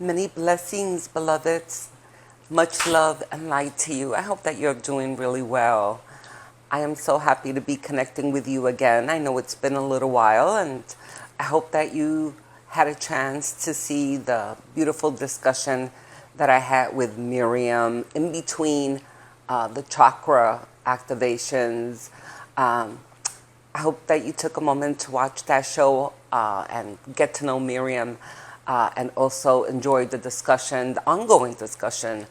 Many blessings, beloveds. Much love and light to you. I hope that you're doing really well. I am so happy to be connecting with you again. I know it's been a little while, and I hope that you had a chance to see the beautiful discussion that I had with Miriam in between the chakra activations. I hope that you took a moment to watch that show and get to know Miriam and also enjoy the discussion, the ongoing discussion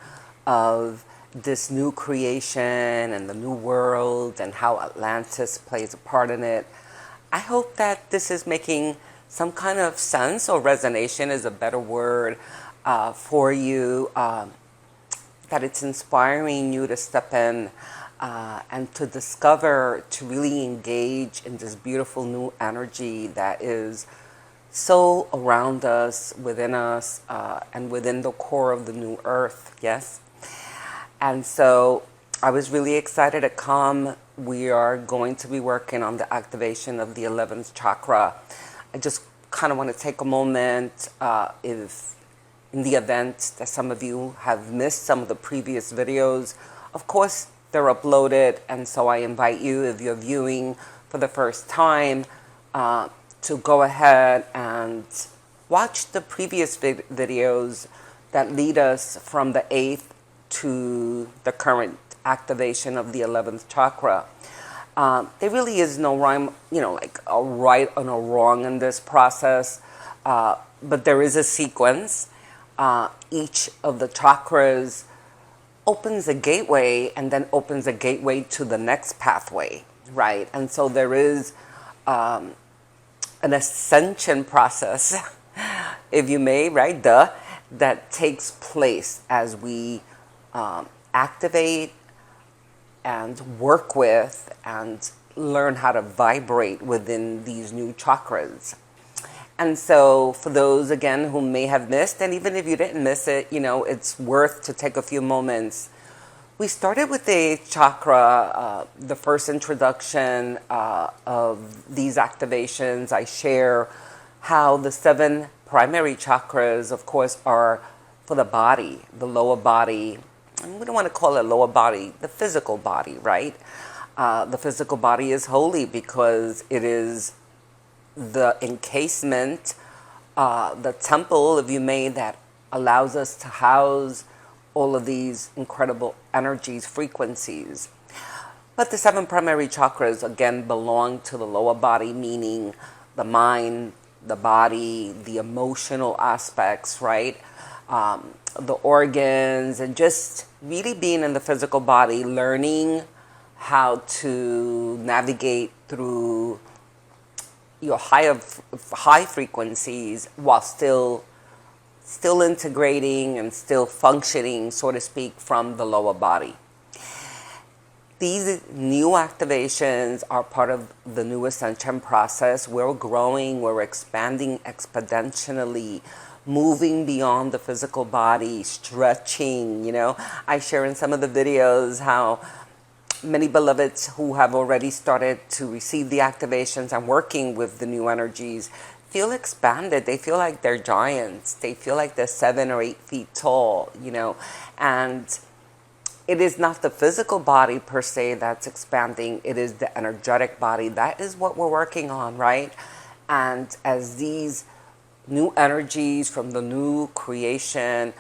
of this new creation and the new world and how Atlantis plays a part in it. I hope that this is making some kind of sense, or resonation is a better word for you, that it's inspiring you to step in and to discover, to really engage in this beautiful new energy that is so around us, within us, and within the core of the new earth, yes? And so I was really excited to come. We are going to be working on the activation of the 11th chakra. I just kind of want to take a moment, if in the event that some of you have missed some of the previous videos. Of course, they're uploaded, and so I invite you, if you're viewing for the first time, to go ahead and watch the previous videos that lead us from the 8th to the current activation of the 11th chakra. There really is no rhyme, like a right and a wrong in this process, but there is a sequence. Each of the chakras opens a gateway and then opens a gateway to the next pathway, right? And so there is an ascension process, if you may, right? That takes place as we activate and work with and learn how to vibrate within these new chakras. And so for those, again, who may have missed, and even if you didn't miss it, it's worth to take a few moments. We started with the chakra, the first introduction of these activations. I share how the 7 primary chakras, of course, are for the body, the lower body. And we don't want to call it lower body, the physical body, right? The physical body is holy because it is the encasement, the temple, if you may, that allows us to house all of these incredible energies, frequencies. But the 7 primary chakras, again, belong to the lower body, meaning the mind, the body, the emotional aspects, right? The organs, and just really being in the physical body, learning how to navigate through your high frequencies while still integrating and still functioning, so to speak, from the lower body. These new activations are part of the new ascension process. We're growing, we're expanding exponentially, moving beyond the physical body, stretching, I share in some of the videos how many beloveds who have already started to receive the activations and working with the new energies feel expanded. They feel like they're giants. They feel like they're 7 or 8 feet tall, and it is not the physical body per se that's expanding. It is the energetic body. That is what we're working on, right? And as these new energies from the new creation,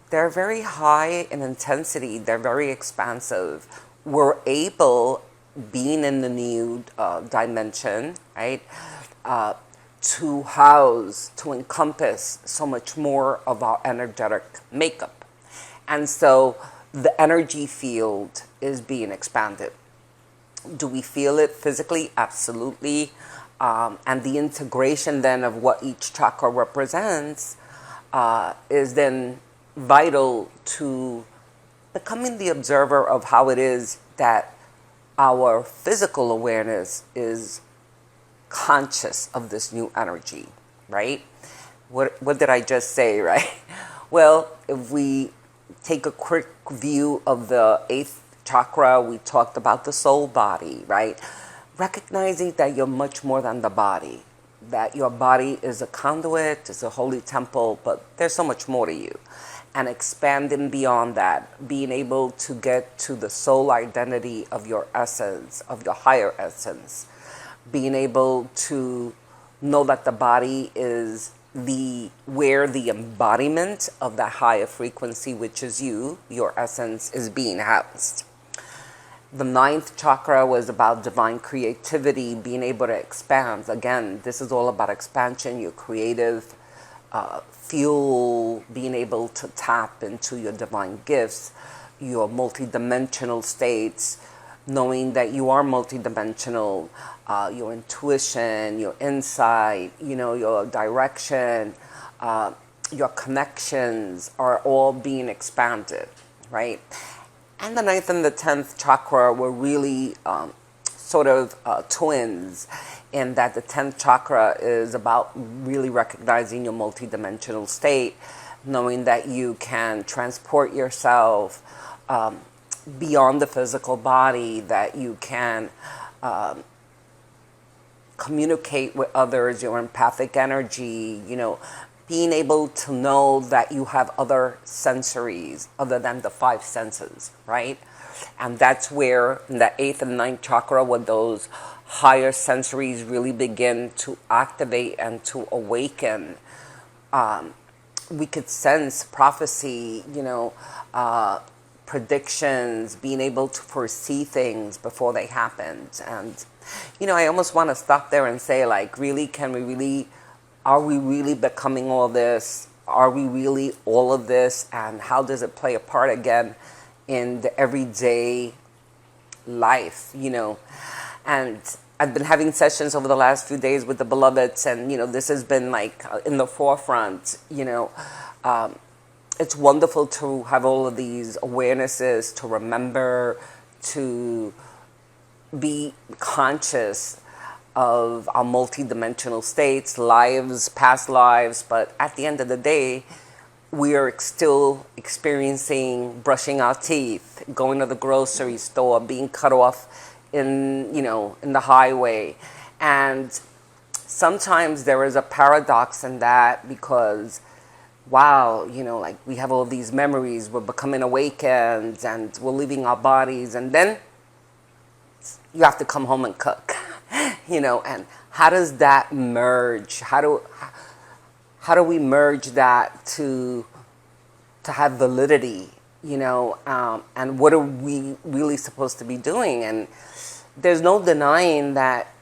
they're very high in intensity. They're very expansive. We're able, being in the new dimension, right, to house, to encompass so much more of our energetic makeup. And so the energy field is being expanded. Do we feel it physically? Absolutely. And the integration then of what each chakra represents is then vital to becoming the observer of how it is that our physical awareness is conscious of this new energy, right? What did I just say, right? Well, if we take a quick view of the 8th chakra, we talked about the soul body, right? Recognizing that you're much more than the body. that your body is a conduit, is a holy temple, but there's so much more to you. And expanding beyond that, being able to get to the soul identity of your essence, of your higher essence, being able to know that the body is where the embodiment of that higher frequency, which is you, your essence, is being housed. The ninth chakra was about divine creativity, being able to expand. Again, this is all about expansion, your creative fuel, being able to tap into your divine gifts, your multidimensional states, knowing that you are multidimensional, your intuition, your insight, your direction, your connections are all being expanded, right? And the ninth and the 10th chakra were really twins, in that the 10th chakra is about really recognizing your multidimensional state, knowing that you can transport yourself beyond the physical body, that you can communicate with others, your empathic energy, being able to know that you have other sensories other than the five senses, right? And that's where in the 8th and 9th chakra, when those higher sensories really begin to activate and to awaken, we could sense prophecy, predictions, being able to foresee things before they happened. And, I almost want to stop there and say, like, really, are we really becoming all this? Are we really all of this? And how does it play a part again in the everyday life, And I've been having sessions over the last few days with the beloveds, and, this has been like in the forefront, it's wonderful to have all of these awarenesses, to remember, to be conscious of our multidimensional states, lives, past lives, but at the end of the day, we are still experiencing brushing our teeth, going to the grocery store, being cut off in the highway. And sometimes there is a paradox in that, because wow, like we have all these memories, we're becoming awakened and we're leaving our bodies, and then you have to come home and cook, and how does that merge? How do we merge that to have validity, and what are we really supposed to be doing? And there's no denying that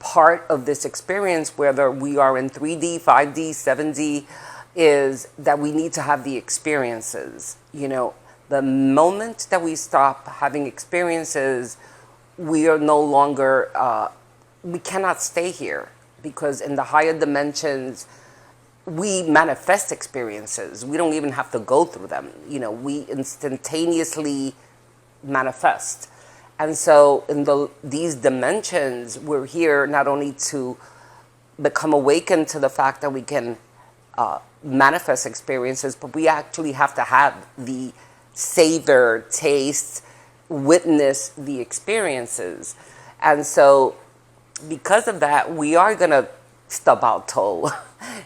part of this experience, whether we are in 3D, 5D, 7D, is that we need to have the experiences. The moment that we stop having experiences, we are no longer, we cannot stay here, because in the higher dimensions, we manifest experiences. We don't even have to go through them. We instantaneously manifest. And so in these dimensions, we're here not only to become awakened to the fact that we can manifest experiences, but we actually have to have the savor, taste, witness the experiences. And so because of that, we are going to stub our toe.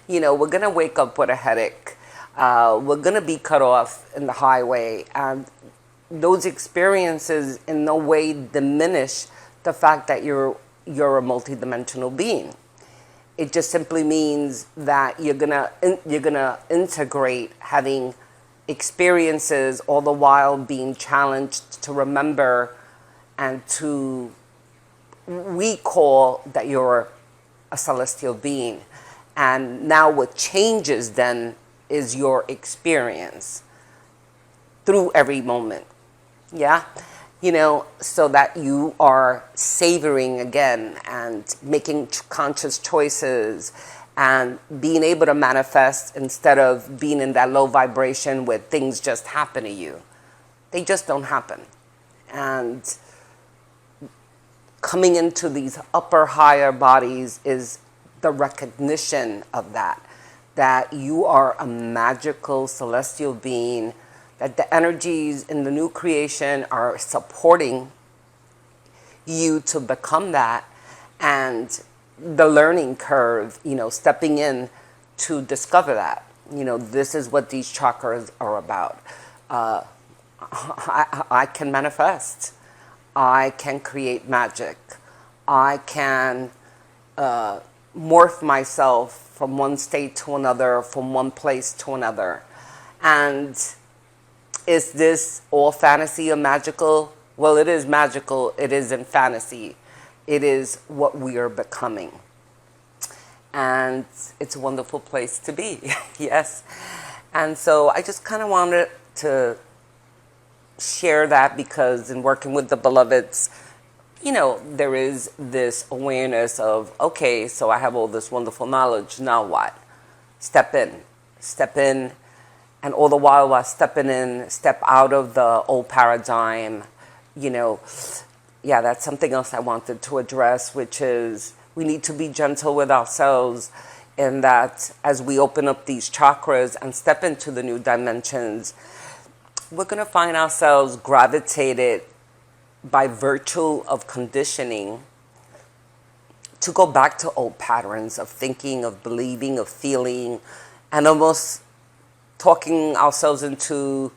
We're going to wake up with a headache. We're going to be cut off in the highway. And those experiences in no way diminish the fact that you're a multidimensional being. It just simply means that you're gonna integrate having experiences, all the while being challenged to remember and to recall that you're a celestial being. And now what changes then is your experience through every moment. Yeah? So that you are savoring again and making conscious choices and being able to manifest instead of being in that low vibration where things just happen to you. They just don't happen. And coming into these upper, higher bodies is the recognition of that you are a magical celestial being, that the energies in the new creation are supporting you to become that, and the learning curve, stepping in to discover that. This is what these chakras are about. I can manifest. I can create magic. I can morph myself from one state to another, from one place to another. And is this all fantasy or magical? Well, it is magical. It is in fantasy. It is what we are becoming. And it's a wonderful place to be. Yes. And so I just kind of wanted to share that, because in working with the beloveds, there is this awareness of, okay, so I have all this wonderful knowledge. Now what? Step in. Step in. And all the while stepping in, step out of the old paradigm. That's something else I wanted to address, which is we need to be gentle with ourselves, in that as we open up these chakras and step into the new dimensions, we're going to find ourselves gravitated by virtue of conditioning to go back to old patterns of thinking, of believing, of feeling, and almost talking ourselves into,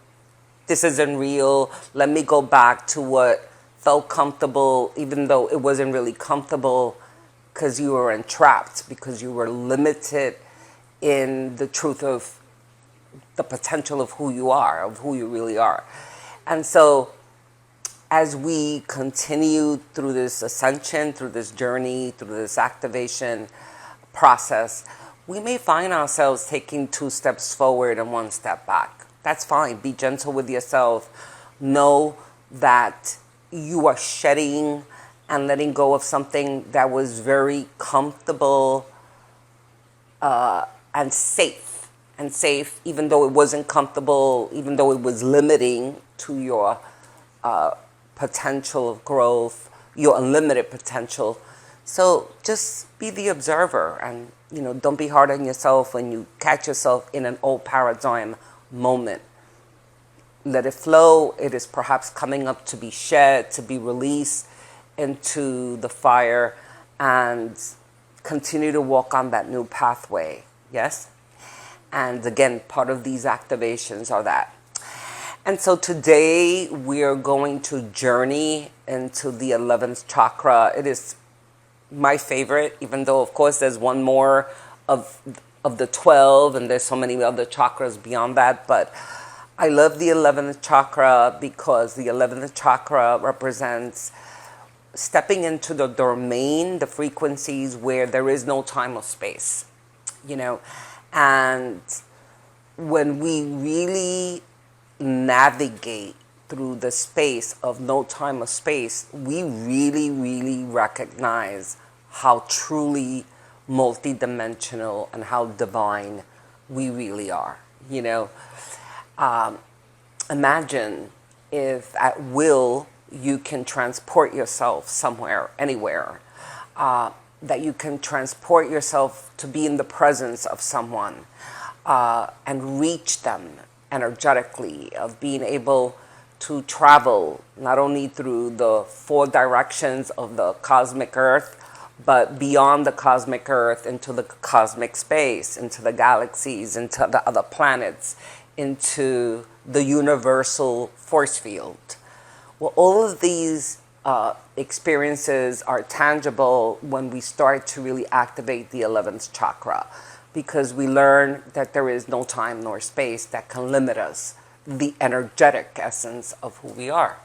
this isn't real, let me go back to what felt comfortable, even though it wasn't really comfortable, because you were entrapped, because you were limited in the truth of the potential of who you are, of who you really are. And so as we continue through this ascension, through this journey, through this activation process, we may find ourselves taking 2 steps forward and 1 step back. That's fine. Be gentle with yourself. Know that you are shedding and letting go of something that was very comfortable and safe. And safe, even though it wasn't comfortable, even though it was limiting to your potential of growth, your unlimited potential. So just be the observer, and don't be hard on yourself when you catch yourself in an old paradigm moment. Let it flow. It is perhaps coming up to be shed, to be released into the fire, and continue to walk on that new pathway. Yes? And again, part of these activations are that. And so today we are going to journey into the 11th chakra. It is my favorite, even though, of course, there's one more of the 12, and there's so many other chakras beyond that. But I love the 11th chakra because the 11th chakra represents stepping into the domain, the frequencies where there is no time or space, And when we really navigate through the space of no time or space, we really, really recognize how truly multidimensional and how divine we really are. Imagine if at will you can transport yourself somewhere, anywhere, that you can transport yourself to be in the presence of someone and reach them energetically, of being able to travel not only through the 4 directions of the cosmic earth, but beyond the cosmic earth into the cosmic space, into the galaxies, into the other planets, into the universal force field. Well, all of these experiences are tangible when we start to really activate the 11th chakra, because we learn that there is no time nor space that can limit us, the energetic essence of who we are.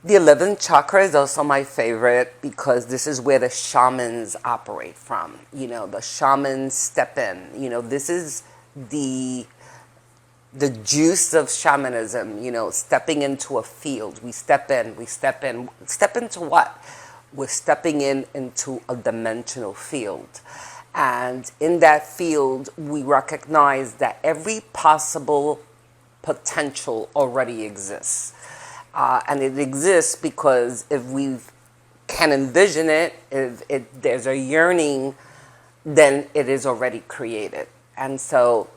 The 11th chakra is also my favorite because this is where the shamans operate from. The shamans step in. This is the juice of shamanism, stepping into a field. We step in. Step into what? We're stepping into a dimensional field. And in that field, we recognize that every possible potential already exists. And it exists because if we can envision it, if there's a yearning, then it is already created. And so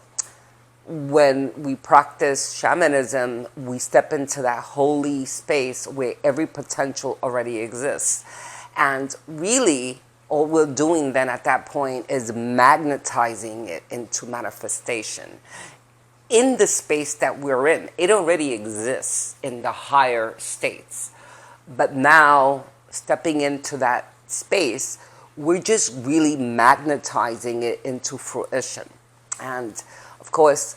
when we practice shamanism, we step into that holy space where every potential already exists. And really, all we're doing then at that point is magnetizing it into manifestation. In the space that we're in, it already exists in the higher states. But now, stepping into that space, we're just really magnetizing it into fruition. And of course,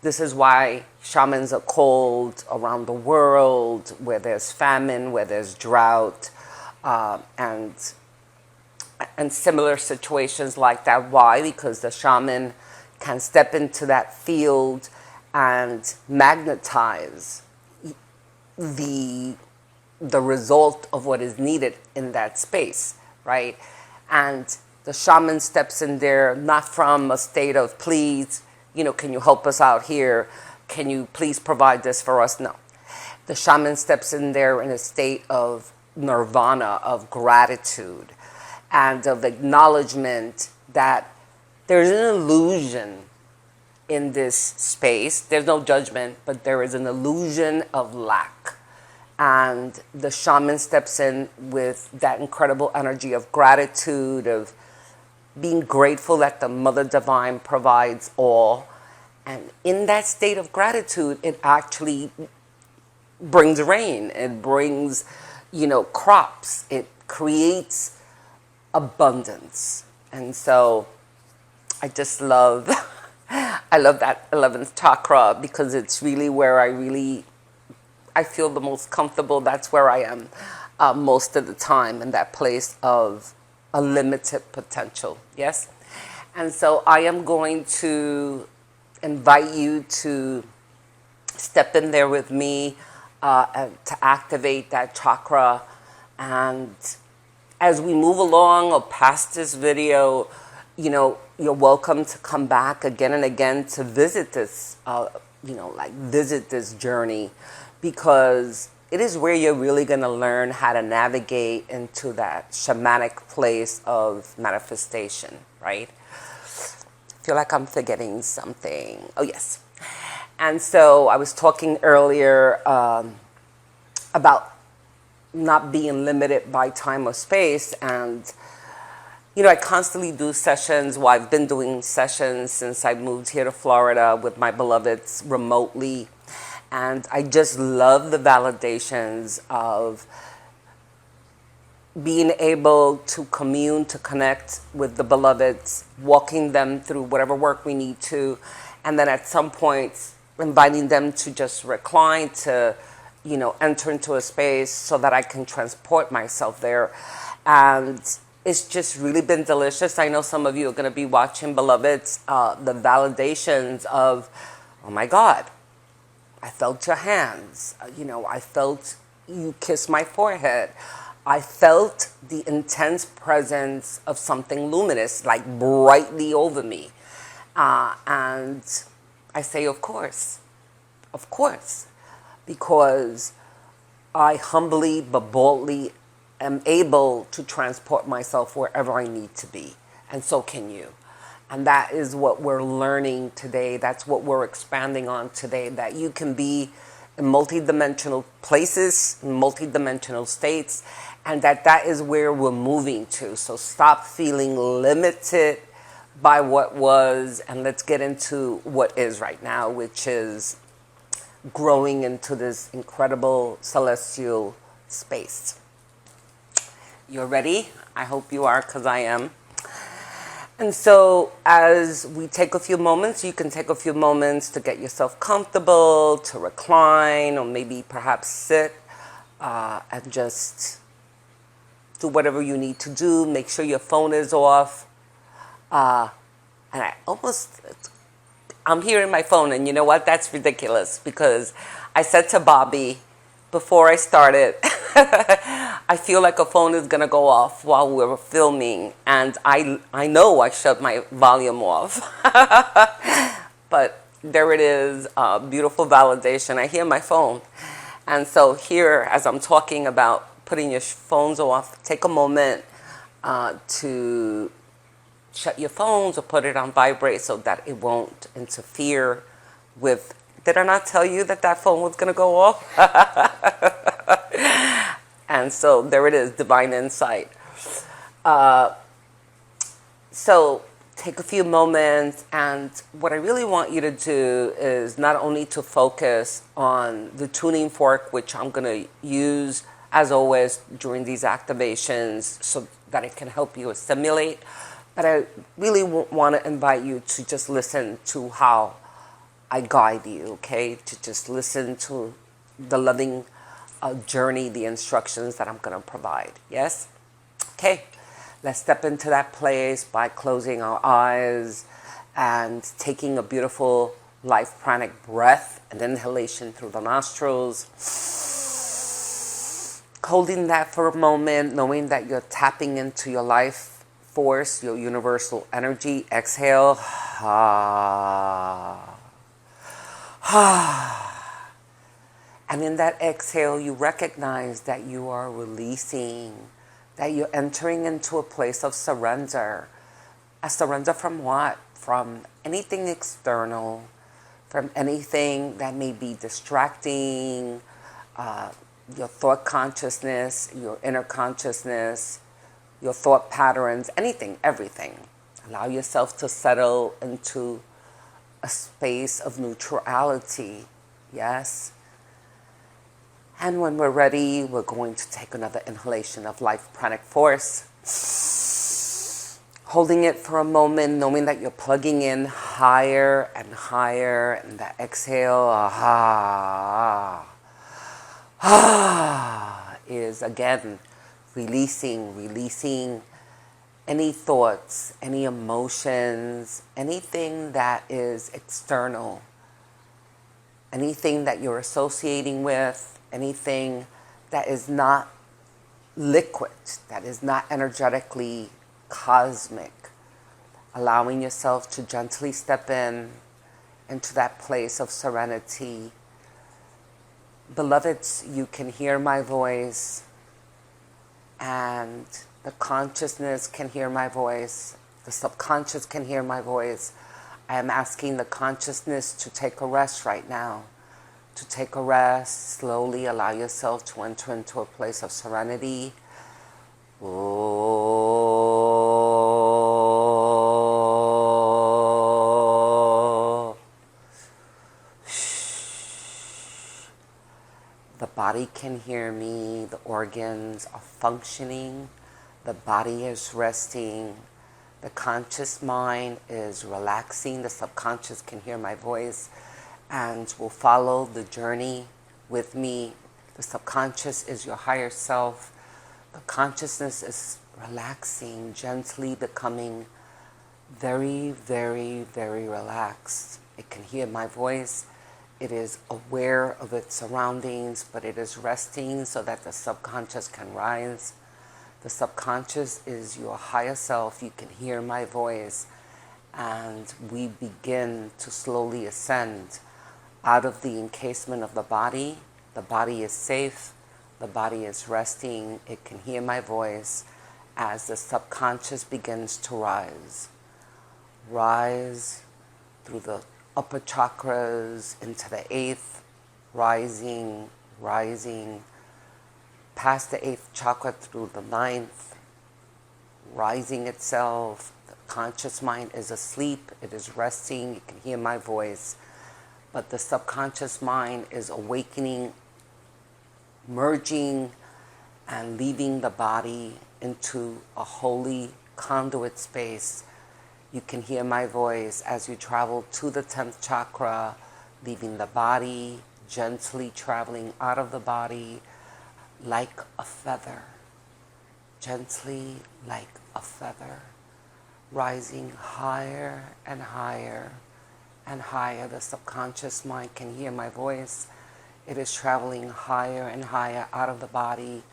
this is why shamans are called around the world, where there's famine, where there's drought, and similar situations like that. Why? Because the shaman can step into that field and magnetize the result of what is needed in that space, right? And the shaman steps in there not from a state of, please, can you help us out here? Can you please provide this for us? No. The shaman steps in there in a state of nirvana, of gratitude, and of acknowledgement that there's an illusion in this space. There's no judgment, but there is an illusion of lack. And the shaman steps in with that incredible energy of gratitude, of being grateful that the Mother Divine provides all. And in that state of gratitude, it actually brings rain. It brings, crops. It creates abundance. And so I just love, I love that 11th chakra, because it's really where I feel the most comfortable. That's where I am most of the time, in that place of unlimited potential. Yes? And so I am going to invite you to step in there with me and to activate that chakra. And as we move along or past this video, you're welcome to come back again and again to visit this, visit this journey, because it is where you're really going to learn how to navigate into that shamanic place of manifestation, right? I feel like I'm forgetting something. Oh, yes. And so I was talking earlier about not being limited by time or space. And, I constantly do sessions. Well, I've been doing sessions since I moved here to Florida with my beloveds remotely. And I just love the validations of being able to commune, to connect with the beloveds, walking them through whatever work we need to, and then at some point inviting them to just recline, to, enter into a space so that I can transport myself there. And it's just really been delicious. I know some of you are going to be watching, beloveds, the validations of, oh my God, I felt your hands, I felt you kiss my forehead. I felt the intense presence of something luminous, like brightly over me. And I say, of course, because I humbly but boldly am able to transport myself wherever I need to be. And so can you. And that is what we're learning today. That's what we're expanding on today, that you can be in multidimensional places, in multidimensional states, and that is where we're moving to. So stop feeling limited by what was, and let's get into what is right now, which is growing into this incredible celestial space. You're ready? I hope you are, because I am. And so as we take a few moments, you can take a few moments to get yourself comfortable, to recline, or maybe perhaps sit and just do whatever you need to do. Make sure your phone is off. And I'm hearing my phone, and you know what? That's ridiculous, because I said to Bobby before I started, I feel like a phone is going to go off while we're filming, and I know I shut my volume off. But there it is, beautiful validation. I hear my phone. And so here, as I'm talking about putting your phones off, take a moment to shut your phones or put it on vibrate so that it won't interfere with. Did I not tell you that phone was going to go off? And so there it is, divine insight. So take a few moments, and what I really want you to do is not only to focus on the tuning fork, which I'm going to use as always during these activations so that it can help you assimilate, but I really want to invite you to just listen to how I guide you, okay? To just listen to the loving journey, the instructions that I'm going to provide. Yes? Okay. Let's step into that place by closing our eyes and taking a beautiful life pranic breath, an inhalation through the nostrils. Holding that for a moment, knowing that you're tapping into your life force, your universal energy. Exhale. And in that exhale, you recognize that you are releasing, that you're entering into a place of surrender. A surrender from what? From anything external, from anything that may be distracting, your thought consciousness, your inner consciousness, your thought patterns, anything, everything. Allow yourself to settle into a space of neutrality. Yes? And when we're ready, we're going to take another inhalation of life pranic force. Holding it for a moment, knowing that you're plugging in higher and higher. And that exhale, is again releasing any thoughts, any emotions, anything that is external, anything that you're associating with, anything that is not liquid, that is not energetically cosmic. Allowing yourself to gently step into that place of serenity. Beloveds, you can hear my voice, and the consciousness can hear my voice. The subconscious can hear my voice. I am asking the consciousness to take a rest right now. To take a rest, slowly allow yourself to enter into a place of serenity. The body can hear me, the organs are functioning, the body is resting, the conscious mind is relaxing, the subconscious can hear my voice and will follow the journey with me. The subconscious is your higher self. The consciousness is relaxing, gently becoming very, very, very relaxed. It can hear my voice. It is aware of its surroundings, but it is resting so that the subconscious can rise. The subconscious is your higher self. You can hear my voice, and we begin to slowly ascend out of the encasement of the body. The body is safe. The body is resting. It can hear my voice as the subconscious begins to rise. Rise through the upper chakras into the 8th, rising, past the 8th chakra through the 9th, rising itself. The conscious mind is asleep. It is resting. You can hear my voice. But the subconscious mind is awakening, merging, and leaving the body into a holy conduit space. You can hear my voice as you travel to the 10th chakra, leaving the body, gently traveling out of the body like a feather. Gently like a feather, rising higher and higher and higher. The subconscious mind can hear my voice. It is traveling higher and higher out of the body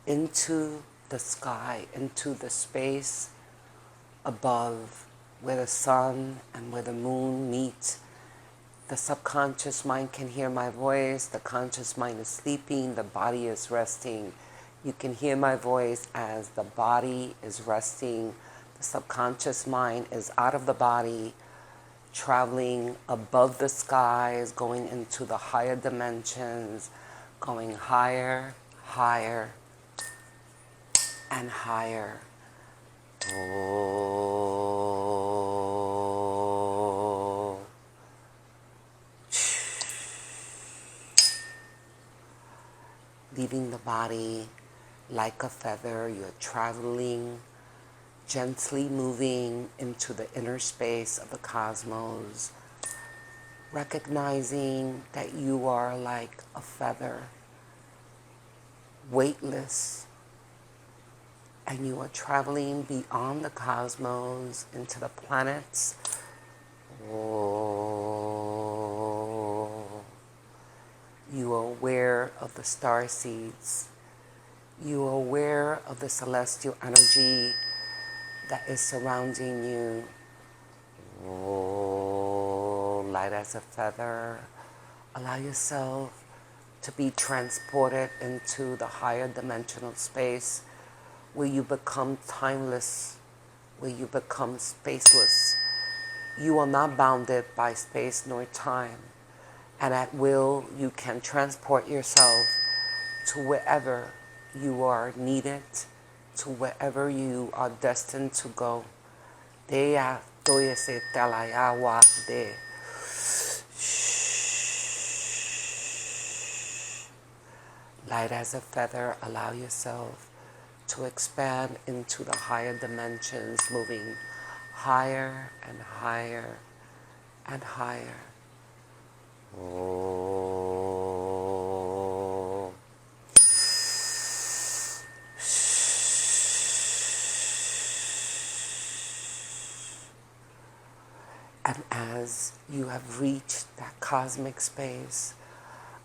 into the sky, into the space above where the sun and where the moon meet. The subconscious mind can hear my voice. The conscious mind is sleeping. The body is resting. You can hear my voice as the body is resting. The subconscious mind is out of the body, traveling above the skies, going into the higher dimensions, going higher, higher, and higher. Oh. Leaving the body like a feather, you're traveling, gently moving into the inner space of the cosmos, recognizing that you are like a feather, weightless, and you are traveling beyond the cosmos into the planets. Oh. You are aware of the star seeds. You are aware of the celestial energy that is surrounding you. Oh, light as a feather. Allow yourself to be transported into the higher dimensional space where you become timeless, where you become spaceless. You are not bounded by space nor time. And at will, you can transport yourself to wherever you are needed, to wherever you are destined to go. Deya toyese talayawa de. Light as a feather, allow yourself to expand into the higher dimensions, moving higher and higher and higher. Oh. And as you have reached that cosmic space,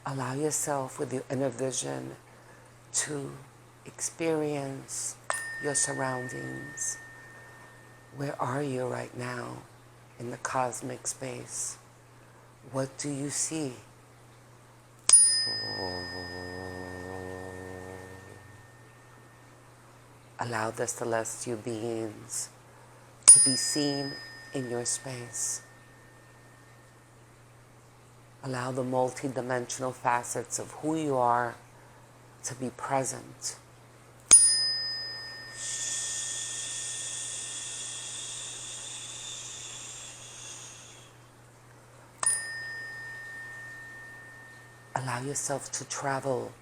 allow yourself with your inner vision to experience your surroundings. Where are you right now in the cosmic space? What do you see? Allow the celestial beings to be seen in your space. Allow the multi-dimensional facets of who you are to be present. Allow yourself to travel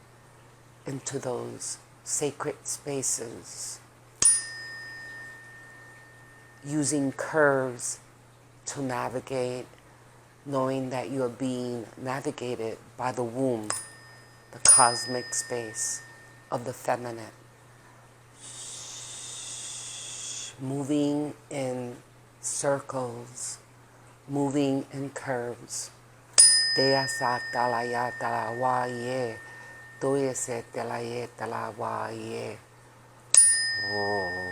into those sacred spaces, using curves to navigate, knowing that you are being navigated by the womb, the cosmic space of the feminine. Moving in circles, moving in curves. Deya sa talaya talawa ye, doye se talaye talawa ye. Oh.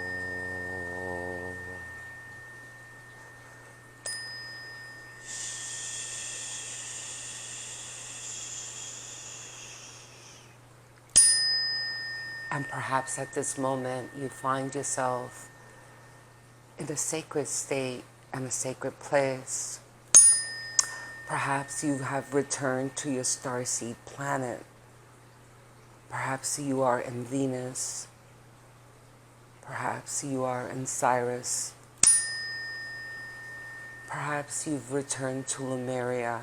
And perhaps at this moment you find yourself in a sacred state and a sacred place. Perhaps you have returned to your starseed planet. Perhaps you are in Venus. Perhaps you are in Sirius. Perhaps you've returned to Lemuria.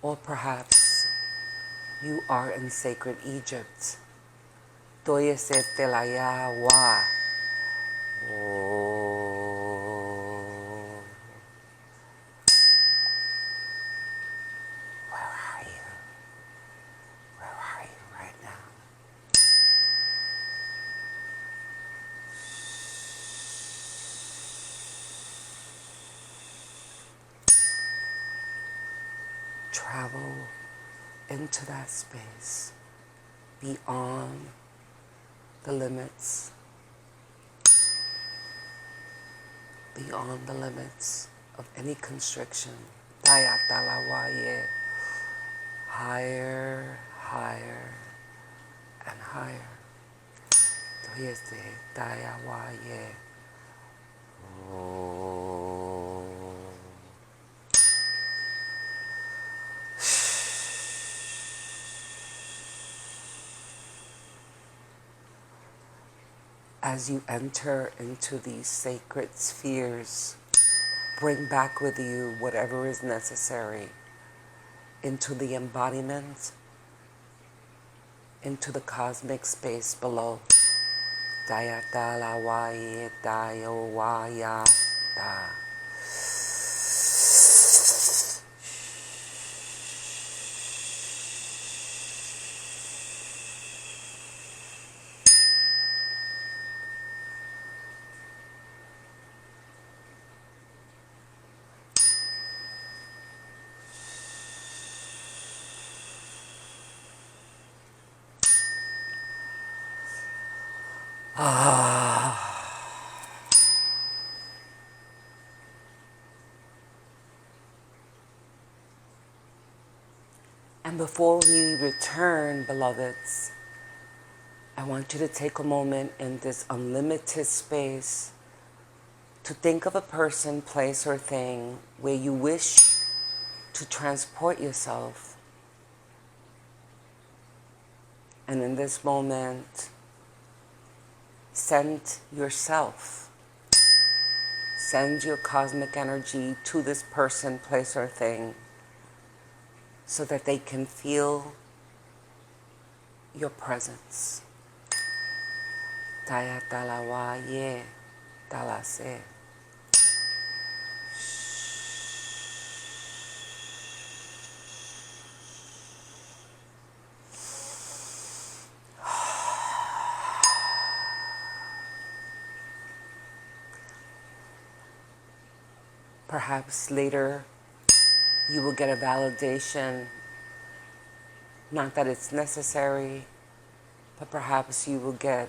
Or perhaps you are in sacred Egypt. Toye se telaya wa. Oh. Where are you? Where are you right now? Travel into that space beyond the limits, beyond the limits of any constriction. Daya talawaye. Higher, higher, and higher. Toyese dayawaye. Oh. As you enter into these sacred spheres, bring back with you whatever is necessary into the embodiment, into the cosmic space below. Dayatala waye dayo waya da. And before we return, beloveds, I want you to take a moment in this unlimited space to think of a person, place, or thing where you wish to transport yourself. And in this moment, send yourself, send your cosmic energy to this person, place, or thing so that they can feel your presence. Taya talawa ye talase. Perhaps later you will get a validation, not that it's necessary, but perhaps you will get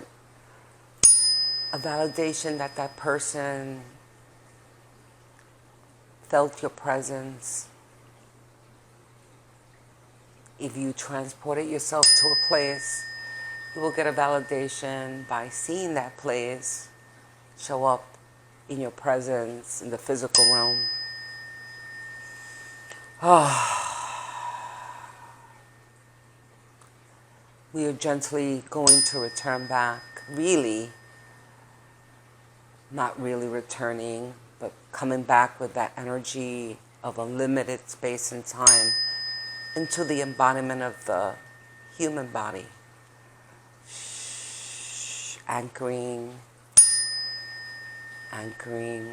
a validation that that person felt your presence. If you transported yourself to a place, you will get a validation by seeing that place show up in your presence in the physical realm. We are gently going to return back, really, not really returning, but coming back with that energy of unlimited space and time into the embodiment of the human body. Anchoring, anchoring.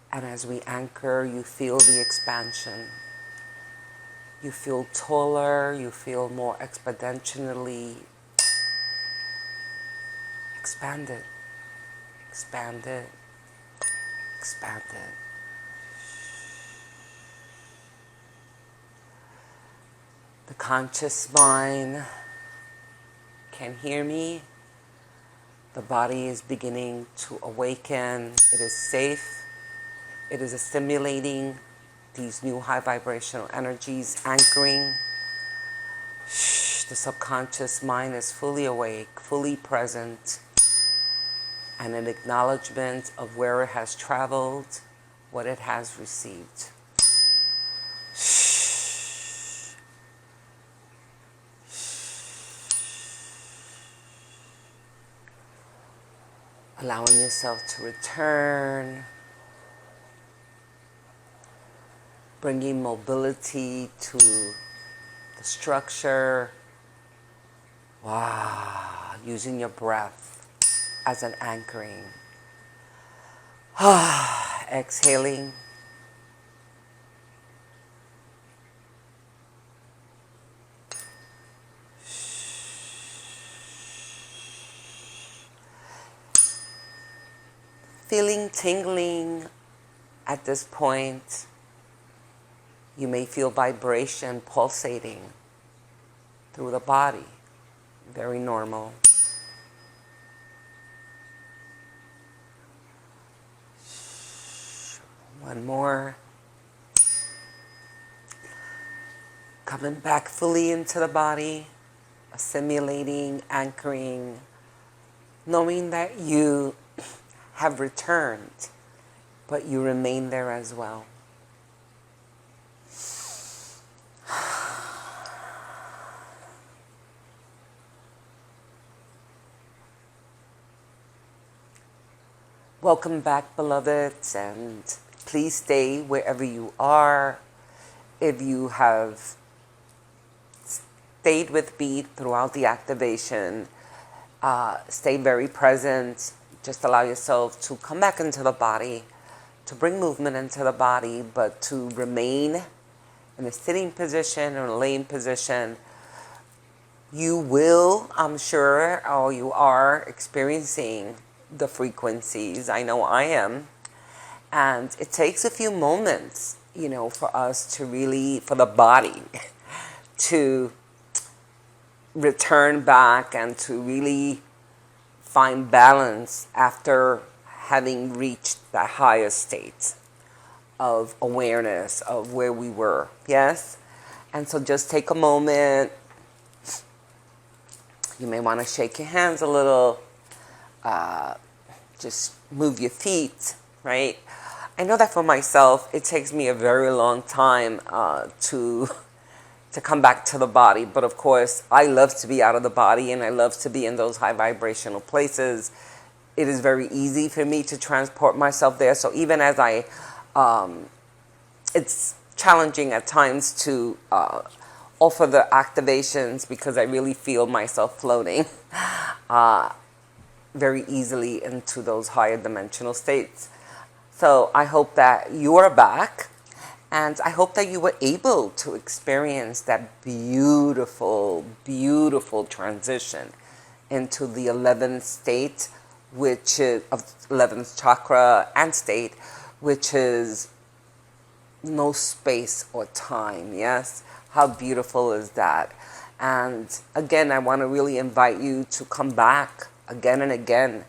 And as we anchor, you feel the expansion. You feel taller, you feel more exponentially expanded, expanded, expanded. The conscious mind can hear me. The body is beginning to awaken. It is safe. It is assimilating these new high vibrational energies, anchoring. The subconscious mind is fully awake, fully present, and an acknowledgement of where it has traveled, what it has received. Allowing yourself to return, bringing mobility to the structure. Wow, using your breath as an anchoring. Exhaling. Feeling tingling at this point. You may feel vibration pulsating through the body. Very normal. One more. Coming back fully into the body, assimilating, anchoring, knowing that you have returned, but you remain there as well. Welcome back, beloveds, and please stay wherever you are. If you have stayed with me throughout the activation, stay very present. Just allow yourself to come back into the body, to bring movement into the body, but to remain in a sitting position or a laying position. You will, I'm sure, or you are experiencing the frequencies. I know I am. And it takes a few moments, for us to really, for the body to return back and to really find balance after having reached the highest state of awareness of where we were. Yes? And so just take a moment. You may want to shake your hands a little. Just move your feet, right? I know that for myself, it takes me a very long time to come back to the body. But of course, I love to be out of the body and I love to be in those high vibrational places. It is very easy for me to transport myself there. So even as it's challenging at times to offer the activations because I really feel myself floating very easily into those higher dimensional states. So I hope that you are back, and I hope that you were able to experience that beautiful, beautiful transition into the 11th state, which is of 11th chakra and state, which is no space or time. Yes, how beautiful is that? And again, I want to really invite you to come back again and again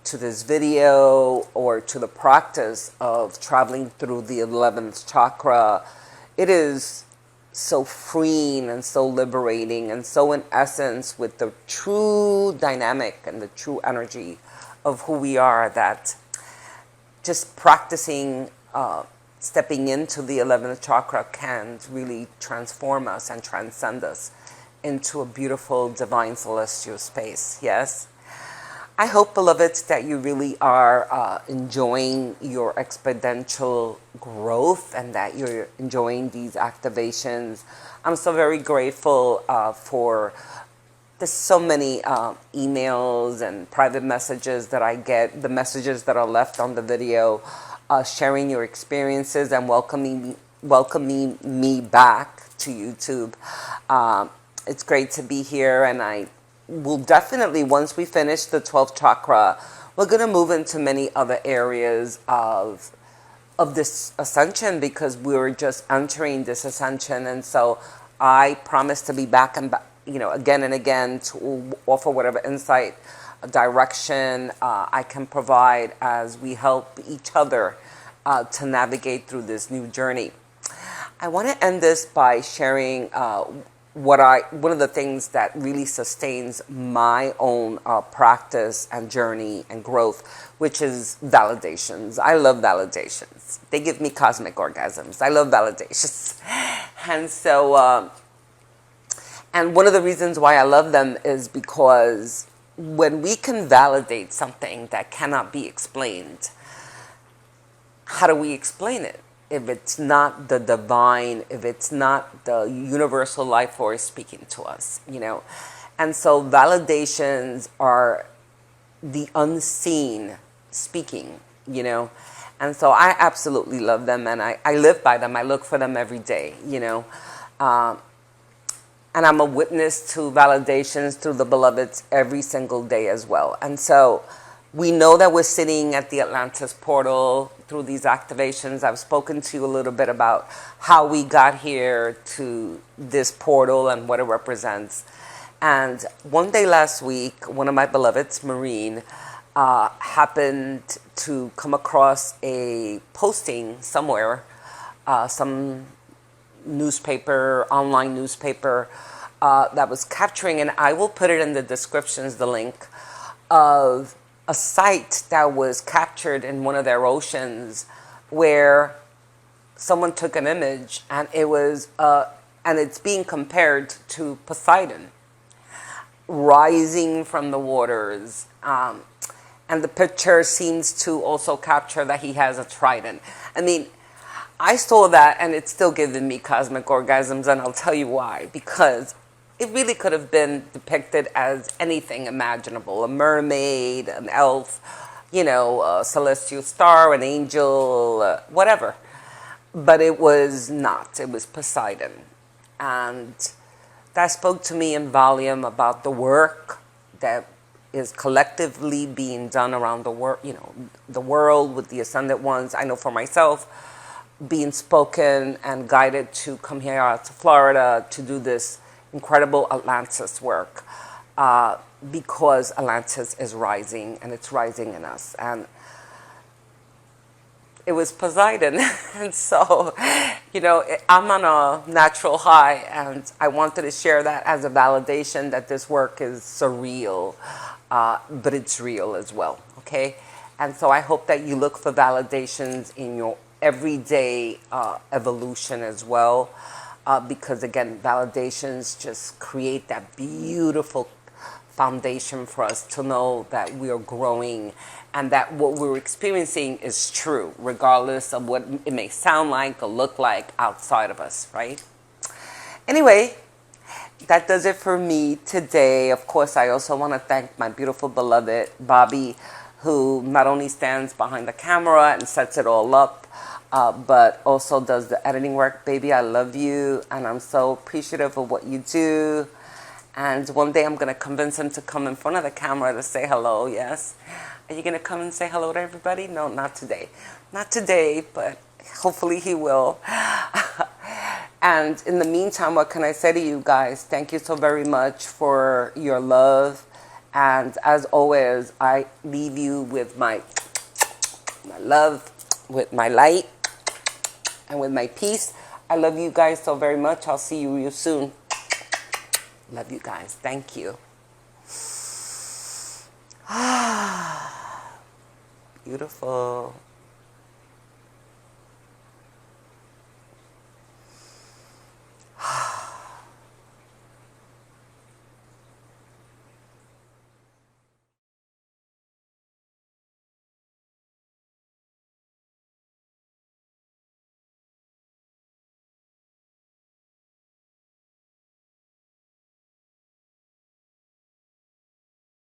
to this video or to the practice of traveling through the 11th chakra. It is so freeing and so liberating and so in essence with the true dynamic and the true energy of who we are, that just practicing stepping into the 11th chakra can really transform us and transcend us into a beautiful divine celestial space. Yes? I hope, beloveds, that you really are enjoying your exponential growth and that you're enjoying these activations. I'm so very grateful for there's so many emails and private messages that I get, the messages that are left on the video, sharing your experiences and welcoming me back to YouTube. It's great to be here, and I will definitely, once we finish the 12th chakra, we're going to move into many other areas of this ascension, because we're just entering this ascension. And so I promise to be back and again and again to offer whatever insight, direction I can provide as we help each other to navigate through this new journey. I want to end this by sharing one of the things that really sustains my own practice and journey and growth, which is validations. I love validations. They give me cosmic orgasms. I love validations. And so, and one of the reasons why I love them is because when we can validate something that cannot be explained, how do we explain it? If it's not the divine, if it's not the universal life force speaking to us, And so validations are the unseen speaking, And so I absolutely love them, and I live by them. I look for them every day, And I'm a witness to validations through the beloveds every single day as well. And so we know that we're sitting at the Atlantis portal through these activations. I've spoken to you a little bit about how we got here to this portal and what it represents. And one day last week, one of my beloveds, Maureen, happened to come across a posting somewhere, some newspaper, online newspaper, that was capturing, and I will put it in the descriptions, the link, of a site that was captured in one of their oceans where someone took an image, and it was and it's being compared to Poseidon rising from the waters, and And the picture seems to also capture that he has a trident. I mean, I saw that and it's still giving me cosmic orgasms, and I'll tell you why. Because it really could have been depicted as anything imaginable. A mermaid, an elf, you know, a celestial star, an angel, whatever. But it was not. It was Poseidon. And that spoke to me in volume about the work that is collectively being done around the world, you know, the world with the ascended ones. I know for myself, being spoken and guided to come here out to Florida to do this incredible Atlantis work, because Atlantis is rising, and it's rising in us. And it was Poseidon. And so, you know, I'm on a natural high, and I wanted to share that as a validation that this work is surreal, but it's real as well, okay? And so I hope that you look for validations in your everyday evolution as well, because again, validations just create that beautiful foundation for us to know that we are growing and that what we're experiencing is true, regardless of what it may sound like or look like outside of us, right? Anyway, that does it for me today. Of course, I also want to thank my beautiful beloved Bobby, who not only stands behind the camera and sets it all up, but also does the editing work. Baby, I love you, and I'm so appreciative of what you do. And one day I'm going to convince him to come in front of the camera to say hello, yes? Are you going to come and say hello to everybody? No, not today. Not today, but hopefully he will. And in the meantime, what can I say to you guys? Thank you so very much for your love. And as always, I leave you with my love, with my light, and with my peace. I love you guys so very much. I'll see you real soon. Love you guys. Thank you. Beautiful.